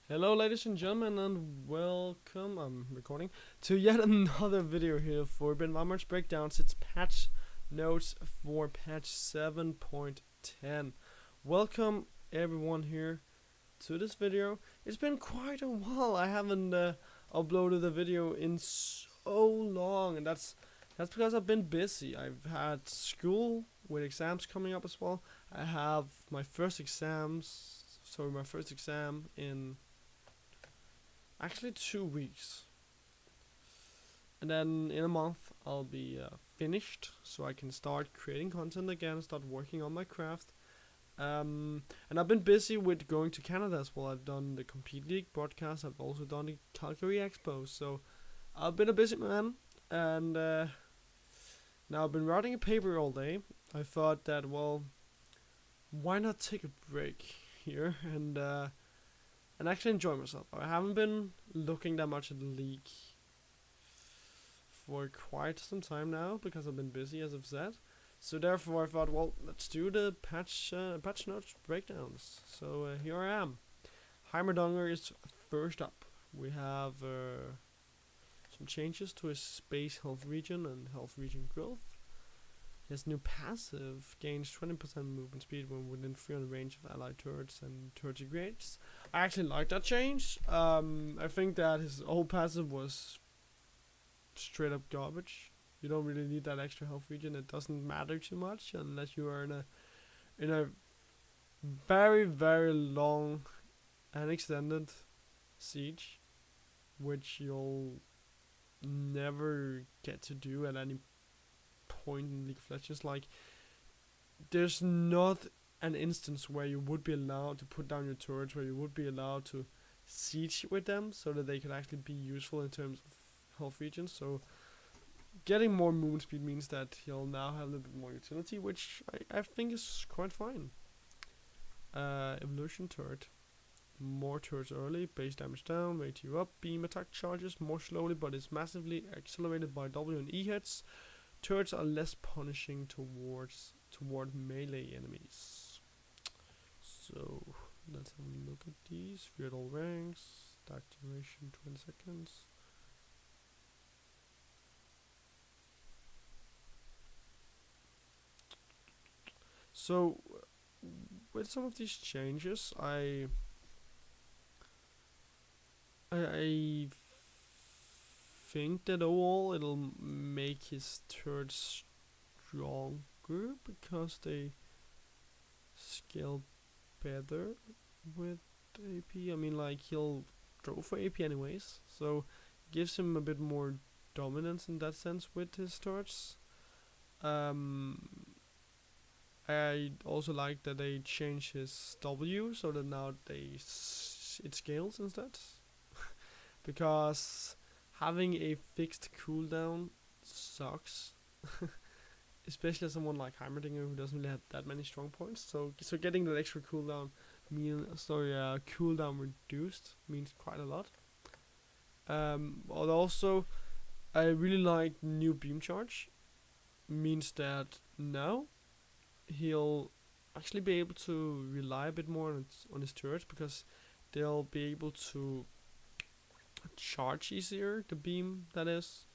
Hello ladies and gentlemen and welcome, I'm recording, to yet another video here for Benvarmeren's breakdowns. It's patch notes for patch 7.10. Welcome everyone here to this video. It's been quite a while. I haven't uploaded a video in so long, and that's because I've been busy. I've had school with exams coming up as well. I have my first exam in actually 2 weeks, and then in a month I'll be finished, so I can start creating content again, start working on my craft. And I've been busy with going to Canada as well. I've done the Compete League broadcast. I've also done the Calgary Expo, so I've been a busy man. And now I've been writing a paper all day. I thought that, well, why not take a break here and actually enjoy myself. I haven't been looking that much at the league for quite some time now because I've been busy, as I've said. So therefore I thought, well, let's do the patch notes breakdowns. So here I am. Heimerdinger is first up. We have some changes to his space health region and health region growth. His new passive gains 20% movement speed when within 300 range of allied turrets and turret degrades. I actually like that change. I think that his old passive was straight up garbage. You don't really need that extra health region. It doesn't matter too much unless you are in a very, very long and extended siege, which you'll never get to do at any point in League of Legends. Like, there's not an instance where you would be allowed to put down your turrets, where you would be allowed to siege with them so that they could actually be useful in terms of health regions. So getting more movement speed means that he'll now have a little bit more utility, which I think is quite fine. Evolution turret. More turrets early, base damage down, rate you up, beam attack charges more slowly but is massively accelerated by W and E hits. Turrets are less punishing toward melee enemies. So let's have a look at these. Three at all ranks. Stack duration 20 seconds. So with some of these changes, I think that overall it'll make his turrets stronger because they scale better with AP. I mean, like, he'll go for AP anyways, so gives him a bit more dominance in that sense with his turrets. I also like that they change his W so that now it scales instead. Because having a fixed cooldown sucks. Especially as someone like Heimerdinger who doesn't really have that many strong points. So getting that extra cooldown cooldown reduced means quite a lot. But also I really like new beam charge. Means that now he'll actually be able to rely a bit more on his turrets, because they'll be able to charge easier, the beam that is.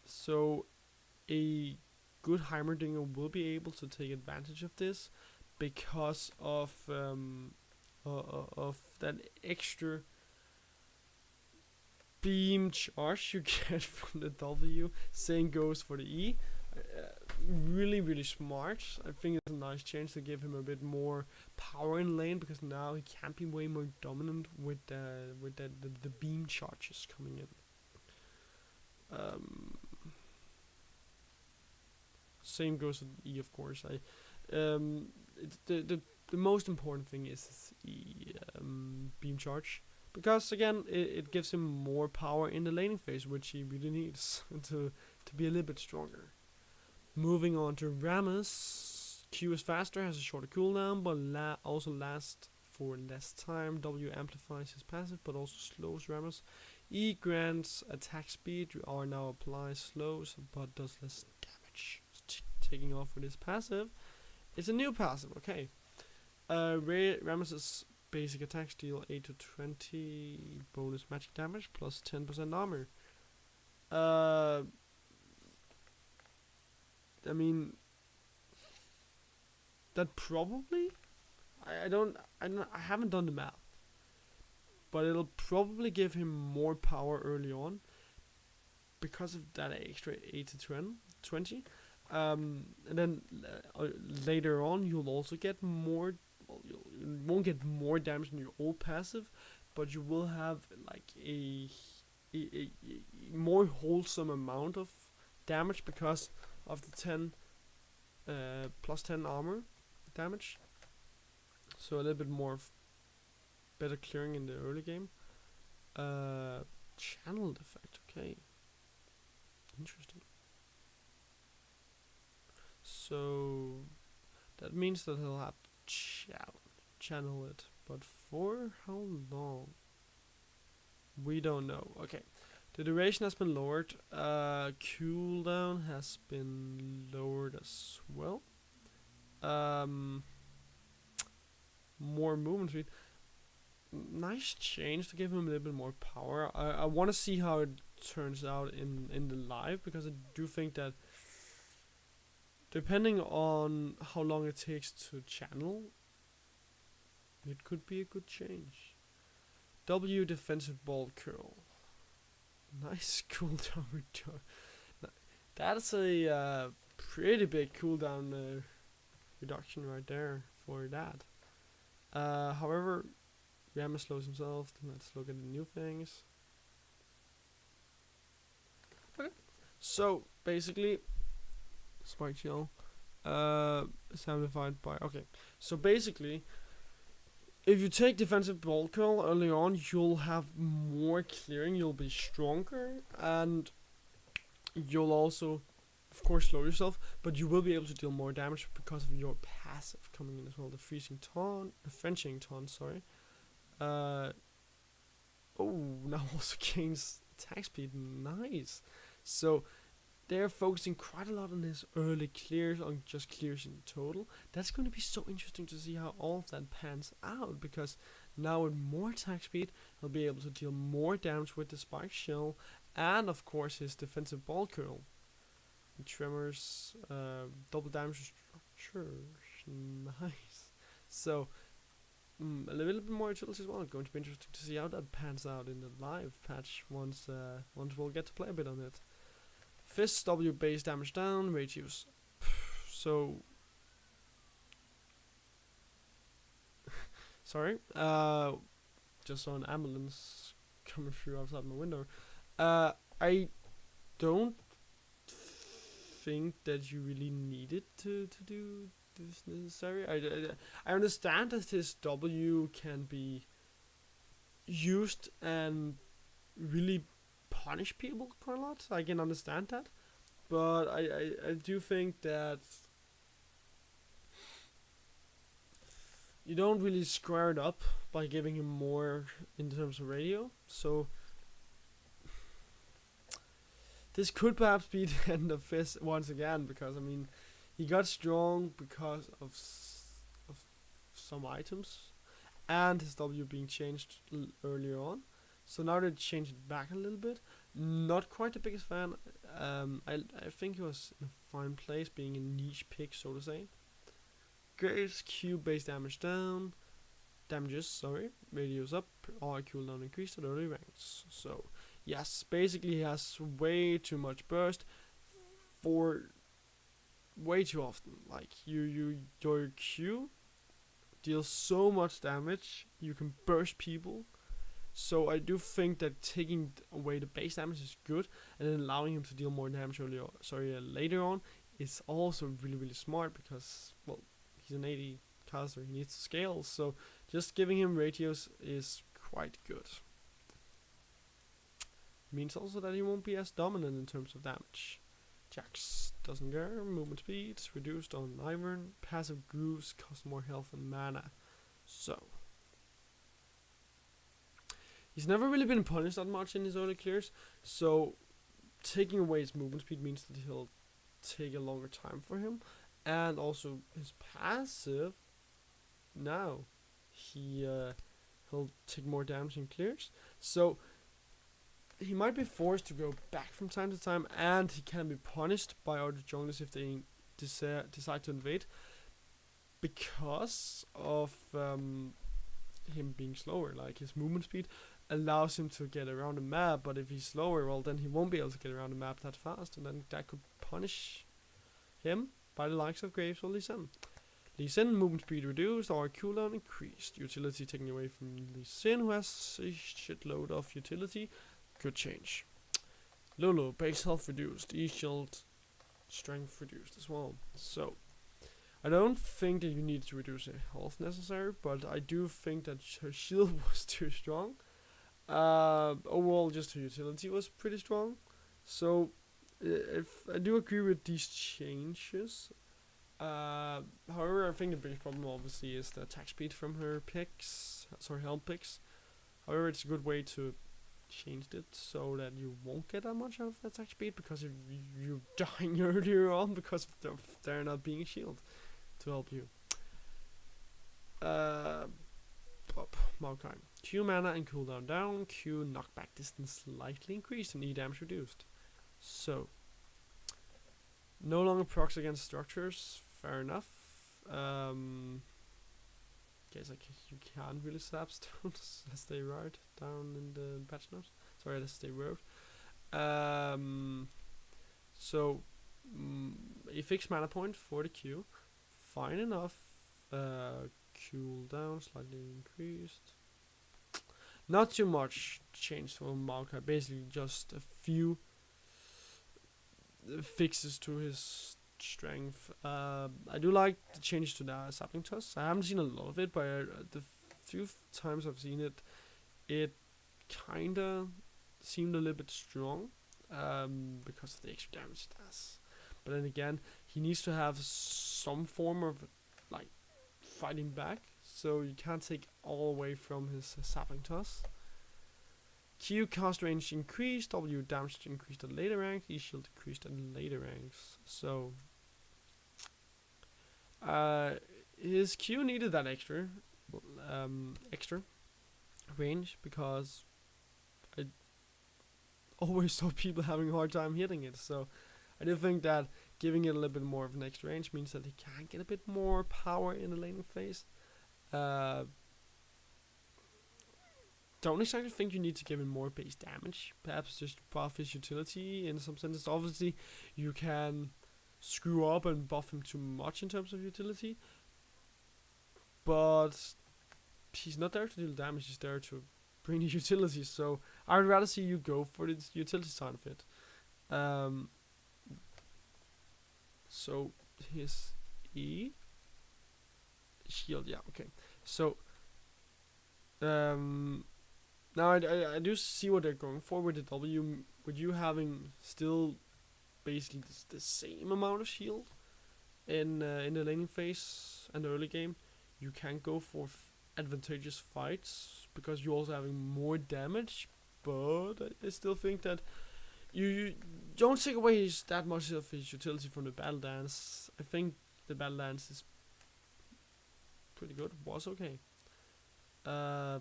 So a good Heimerdinger will be able to take advantage of this because of that extra beam charge you get from the W. Same goes for the E. Really smart. I think it's a nice change to give him a bit more power in lane, because now he can be way more dominant with the beam charges coming in. Same goes with E, of course. It's the most important thing is beam charge, because again it gives him more power in the laning phase, which he really needs to be a little bit stronger. Moving on to Rammus. Q is faster, has a shorter cooldown, but also lasts for less time. W amplifies his passive, but also slows Rammus. E grants attack speed, R now applies slows, but does less damage. Taking off with his passive. It's a new passive, okay. Rammus's basic attacks deal 8 to 20 bonus magic damage plus 10% armor. I mean, that probably, I haven't done the math, but it'll probably give him more power early on because of that extra 8 to 20. And then later on, you'll also get more. Well, you won't get more damage in your old passive, but you will have like a more wholesome amount of damage because of the 10 plus 10 armor damage. So a little bit more better clearing in the early game. Channeled effect, okay. Interesting. So that means that he'll have to channel it, but for how long? We don't know. Okay. The duration has been lowered. Cooldown has been lowered as well. More movement speed. Nice change to give him a little bit more power. I want to see how it turns out in the live, because I do think that depending on how long it takes to channel, it could be a good change. W defensive ball curl. Nice cooldown return. That's a pretty big cooldown reduction right there for that. However, Yama slows himself. Let's look at the new things. Okay. So basically, Spike Shell, simplified by. Okay. So basically, if you take defensive ball curl early on, you'll have more clearing. You'll be stronger, and you'll also, of course, slow yourself. But you will be able to deal more damage because of your passive coming in as well. The freezing taunt, the frenching taunt. Sorry. Now also gains attack speed. Nice. So they're focusing quite a lot on his early clears, on just clears in total. That's going to be so interesting to see how all of that pans out, because now with more attack speed, he'll be able to deal more damage with the spike shell, and of course his defensive ball curl. The tremors, double damage structures. Nice. So a little bit more utility as well. It's going to be interesting to see how that pans out in the live patch once we'll get to play a bit on it. Fist W base damage down, radius. So sorry. Just saw an ambulance coming through outside my window. I don't think that you really needed to do this necessary. I understand that his W can be used and really punish people quite a lot. I can understand that, but I do think that you don't really square it up by giving him more in terms of radio. So this could perhaps be the end of Fist once again, because I mean, he got strong because of some items and his W being changed earlier on. So now they changed it back a little bit. Not quite the biggest fan. I think he was in a fine place, being a niche pick, so to say. Graves Q base damage down. Damages, sorry. Radius up. R cooldown increased at early ranks. So yes, basically he has way too much burst for way too often. Like your Q deals so much damage, you can burst people. So I do think that taking away the base damage is good, and then allowing him to deal more damage later on is also really, really smart, because, well, he's an 80 caster, he needs to scale, so just giving him ratios is quite good. Means also that he won't be as dominant in terms of damage. Jax doesn't care, movement speed is reduced on Ivern, passive grooves cost more health and mana. So he's never really been punished that much in his early clears, so taking away his movement speed means that he'll take a longer time for him, and also his passive, now he'll take more damage and clears. So he might be forced to go back from time to time, and he can be punished by other junglers if they decide to invade, because of him being slower. Like, his movement speed allows him to get around the map, but if he's slower, well, then he won't be able to get around the map that fast, and then that could punish him by the likes of Graves or Lee Sin. Lee Sin, movement speed reduced or cooldown increased. Utility taken away from Lee Sin, who has a shitload of utility. Good change. Lulu, base health reduced. E-shield strength reduced as well. So, I don't think that you need to reduce her health necessary, but I do think that her shield was too strong. Overall, just her utility was pretty strong. So, if I do agree with these changes. However, I think the biggest problem obviously is the attack speed from her picks, helm picks. However, it's a good way to change it so that you won't get that much out of the attack speed, because if you're dying earlier on because of there not being a shield to help you. Maokai. Q mana and cooldown down, Q knockback distance slightly increased, and E damage reduced. So, no longer procs against structures, fair enough. Guess you can't really slap stones as they write down in the patch notes. Sorry, as they wrote. So, a fixed mana point for the Q. Fine enough. Cooldown slightly increased. Not too much changed for Maokai. Basically, just a few fixes to his strength. I do like the change to the sapling toss. I haven't seen a lot of it, but the few times I've seen it, it kinda seemed a little bit strong, because of the extra damage it does. But then again, he needs to have some form of like fighting back, so you can't take all away from his sapling toss. Q cast range increased, W damage increased at later ranks, E shield decreased at later ranks. So his Q needed that extra range, because I always saw people having a hard time hitting it. So I do think that giving it a little bit more of an extra range means that he can get a bit more power in the laning phase. Don't exactly think you need to give him more base damage. Perhaps just buff his utility in some sense. Obviously, you can screw up and buff him too much in terms of utility, but he's not there to deal damage. He's there to bring the utility. So I would rather see you go for the utility side of it. So his E shield, yeah, okay. So now I do see what they're going for with the W. With you having still basically the same amount of shield in the laning phase and the early game, you can go for advantageous fights because you're also having more damage. But I still think that you don't take away that much of his utility from the battle dance. I think the battle dance is pretty good. Was okay. Yeah.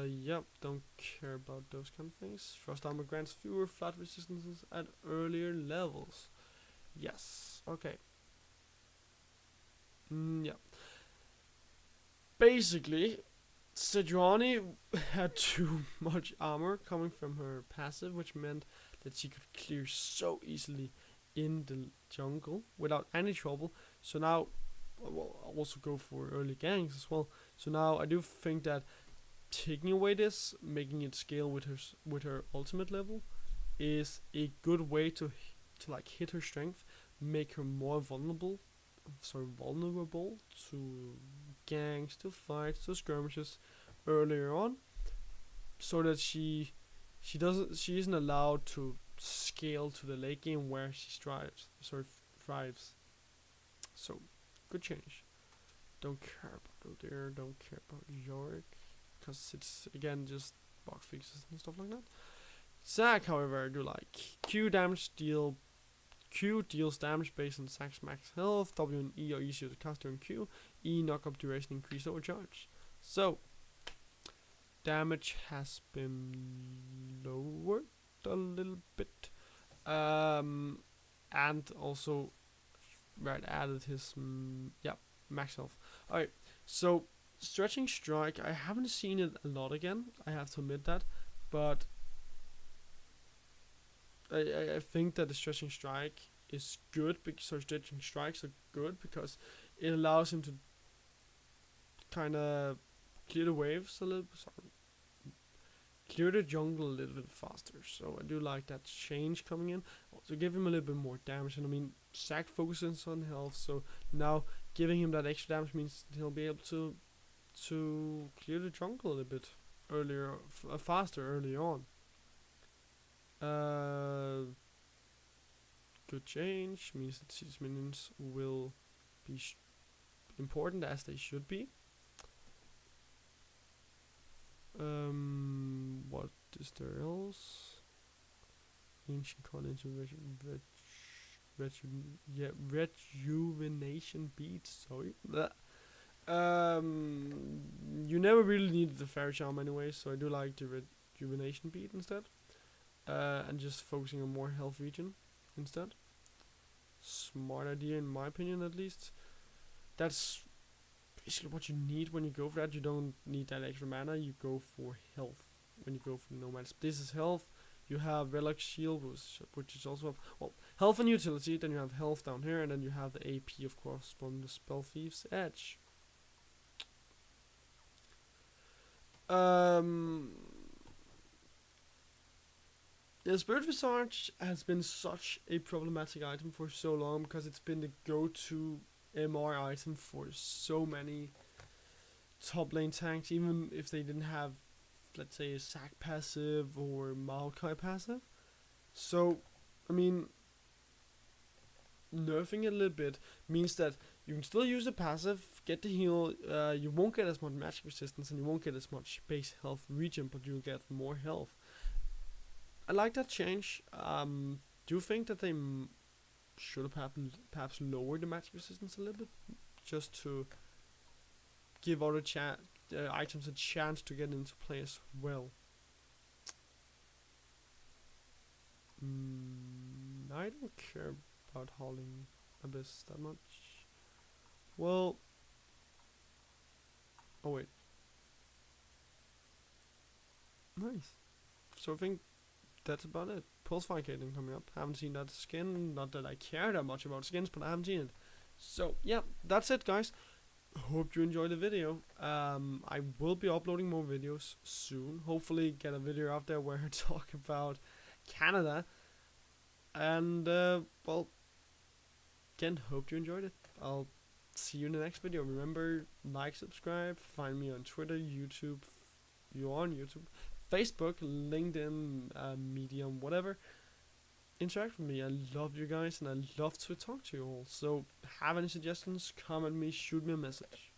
Yep, don't care about those kind of things. Frost armor grants fewer flat resistances at earlier levels. Yes, okay. Yeah. Basically, Sejuani had too much armor coming from her passive, which meant that she could clear so easily in the jungle without any trouble. So now, well, I'll also go for early ganks as well. So now I do think that taking away this, making it scale with her ultimate level, is a good way to like hit her strength, make her more vulnerable to ganks, to fights, to skirmishes earlier on, so that she isn't allowed to scale to the late game where she thrives. So good change. Don't care about Odir, don't care about Yorick, because it's again just box fixes and stuff like that. Zac, however, I do like. Q damage deal Q deals damage based on Zack's max health. W and E are easier to cast during Q. E knock-up duration increase over charge. So, damage has been lowered a little bit. And also, added his, max health. Alright, so, Stretching Strike, I haven't seen it a lot again, I have to admit that, but I think that the Stretching Strike is good, because Stretching Strikes are good because it allows him to kind of clear the waves a little, clear the jungle a little bit faster. So I do like that change coming in. Also give him a little bit more damage, and I mean Zack focuses on health, so now giving him that extra damage means he'll be able to clear the jungle a little bit earlier, faster early on. Good change means that these minions will be important as they should be. What is there else? Ancient College rejuvenation beads. Sorry. You never really needed the fairy charm anyway, so I do like the rejuvenation bead instead. And just focusing on more health regen instead. Smart idea in my opinion, at least. That's basically what you need when you go for that. You don't need that extra mana, you go for health when you go for nomads. This is health. You have Relic Shield, which is also health and utility. Then you have health down here, and then you have the AP, of course, from the Spell Thief's Edge. The Spirit Visage has been such a problematic item for so long because it's been the go-to MR item for so many top lane tanks, even if they didn't have, let's say, a Zack passive or Maokai passive. So, I mean, nerfing it a little bit means that you can still use the passive, get the heal, you won't get as much magic resistance and you won't get as much base health regen, but you'll get more health. I like that change. Do you think that they should have perhaps lowered the magic resistance a little bit, just to give other items a chance to get into play as well? I don't care about Howling Abyss that much. Well, oh wait, nice. So I think that's about it. Pulse Fighting coming up. Haven't seen that skin. Not that I care that much about skins, but I haven't seen it. So yeah, that's it, guys. Hope you enjoyed the video. I will be uploading more videos soon. Hopefully get a video out there where I talk about Canada. And well, again, hope you enjoyed it. I'll see you in the next video. Remember, like, subscribe, find me on Twitter, YouTube, Facebook, LinkedIn, Medium, whatever. Interact with me. I love you guys and I love to talk to you all. So have any suggestions, comment me, shoot me a message.